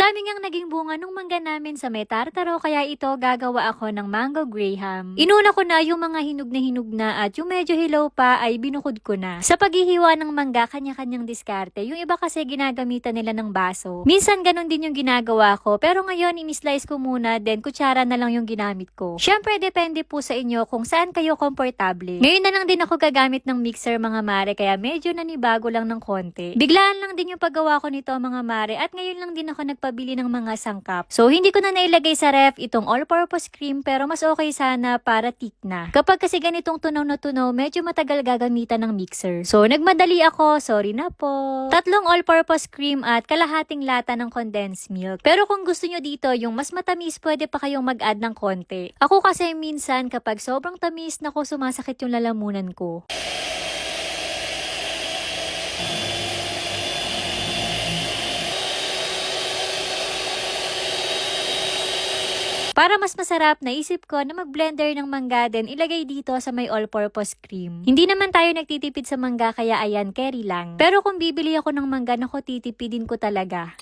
dami ngang naging bunga nung mangga namin sa may tartaro kaya ito gagawa ako ng mango graham. Inuna ko na yung mga hinog na at yung medyo hilaw pa ay binukod ko na. Sa paghihiwa ng mangga, kanya-kanyang diskarte. Yung iba kasi ginagamitan nila ng baso. Minsan ganun din yung ginagawa ko pero ngayon in-slice ko muna then kutsara na lang yung ginamit ko. Syempre depende po sa inyo kung saan kayo komportable. Ngayon na lang din ako gagamit ng mixer mga mare kaya medyo nanibago lang ng konti. Biglaan lang din yung paggawa ko nito mga mare at ngayon lang din ako nagpabili ng mga sangkap. So hindi ko na nailagay sa ref itong all-purpose cream pero mas okay sana para thick na. Kapag kasi ganitong tunaw na tunaw, medyo matagal gagamitan ng mixer. So nagmadali ako, sorry na po. 3 all-purpose cream at kalahating lata ng condensed milk. Pero kung gusto nyo dito yung mas matamis, pwede pa kayong mag-add ng konti. Ako kasi minsan kapag sobrang tamis, naku sumasakit yung lalamunan ko. Para mas masarap, naisip ko na mag-blender ng mangga din ilagay dito sa may all-purpose cream. Hindi naman tayo nagtitipid sa mangga kaya ayan, carry lang. Pero kung bibili ako ng mangga, naku titipidin ko talaga.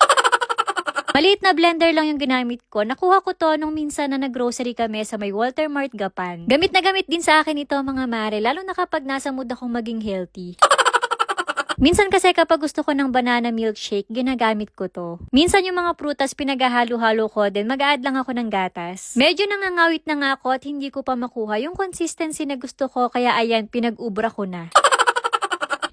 Maliit na blender lang yung ginamit ko. Nakuha ko to nung minsan na nag-grocery kami sa may Walter Mart Gapan. Gamit na gamit din sa akin ito mga mare, lalo na kapag nasa mood akong maging healthy. Minsan kasi kapag gusto ko ng banana milkshake, ginagamit ko to. Minsan yung mga prutas pinaghahalo-halo ko, then mag-a-add lang ako ng gatas. Medyo nangangawit na nga ako at hindi ko pa makuha yung consistency na gusto ko, kaya ayan, pinag-ubra ko na.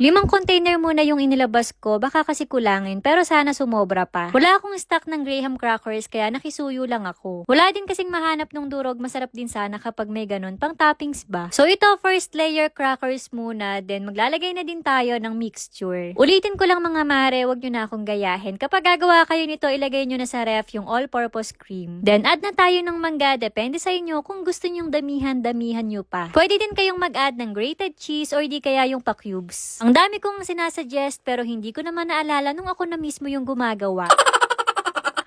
5 container muna yung inilabas ko, baka kasi kulangin, pero sana sumobra pa. Wala akong stock ng graham crackers, kaya nakisuyo lang ako. Wala din kasing mahanap ng durog, masarap din sana kapag may ganun, pang toppings ba. So ito, first layer crackers muna, then maglalagay na din tayo ng mixture. Ulitin ko lang mga mare, wag nyo na akong gayahin. Kapag gagawa kayo nito, ilagay nyo na sa ref yung all-purpose cream. Then add na tayo ng mangga, depende sa inyo kung gusto nyong damihan nyo pa. Pwede din kayong mag-add ng grated cheese or di kaya yung pa-cubes. Ang dami kong sinasuggest pero hindi ko naman naalala nung ako na mismo yung gumagawa.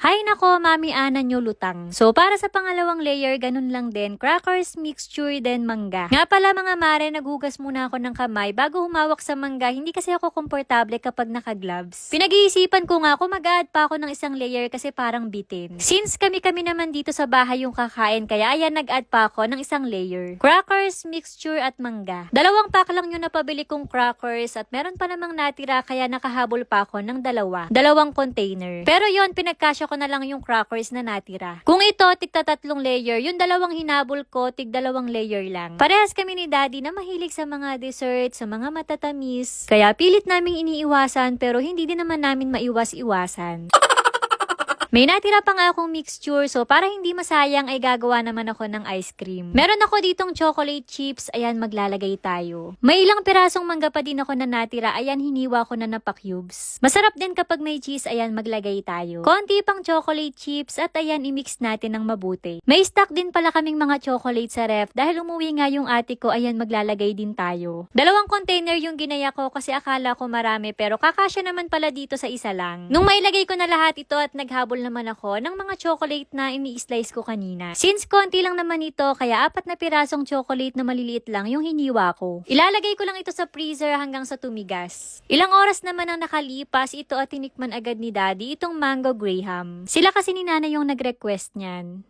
Hay nako, Mami Ana nyo lutang. So, para sa pangalawang layer, ganun lang din. Crackers, mixture, then mangga. Nga pala mga mare, naghugas muna ako ng kamay bago humawak sa mangga. Hindi kasi ako komportable kapag naka-gloves. Pinag-iisipan ko nga kung mag-add pa ako ng isang layer kasi parang bitin. Since kami naman dito sa bahay yung kakain, kaya ayan, nag-add pa ako ng isang layer. Crackers, mixture, at mangga. 2 pack lang yung napabili kong crackers at meron pa namang natira kaya nakahabol pa ako ng 2 container. Pero yon pinagkasya ko na lang yung crackers na natira. Kung ito, tig 3 layer, yung 2 hinabol ko, tig 2 layer lang. Parehas kami ni Daddy na mahilig sa mga dessert, sa mga matatamis. Kaya pilit naming iniiwasan pero hindi din naman namin maiwas-iwasan. May natira pa nga akong mixture, so para hindi masayang ay gagawa naman ako ng ice cream. Meron ako ditong chocolate chips, ayan maglalagay tayo. May ilang pirasong mangga pa din ako na natira, ayan hiniwa ko na pa-cubes. Masarap din kapag may cheese, ayan maglagay tayo. Konti pang chocolate chips at ayan i-mix natin ng mabuti. May stock din pala kaming mga chocolate sa ref dahil umuwi nga yung ate ko, ayan maglalagay din tayo. 2 container yung ginaya ko kasi akala ko marami pero kakasya naman pala dito sa isa lang. Nung mailagay ko na lahat ito at naghabol naman ako ng mga chocolate na ini-slice ko kanina. Since konti lang naman ito, kaya 4 na pirasong chocolate na maliliit lang yung hiniwa ko. Ilalagay ko lang ito sa freezer hanggang sa tumigas. Ilang oras naman ang nakalipas, ito at tinikman agad ni Daddy itong mango graham. Sila kasi ni Nana yung nag-request niyan.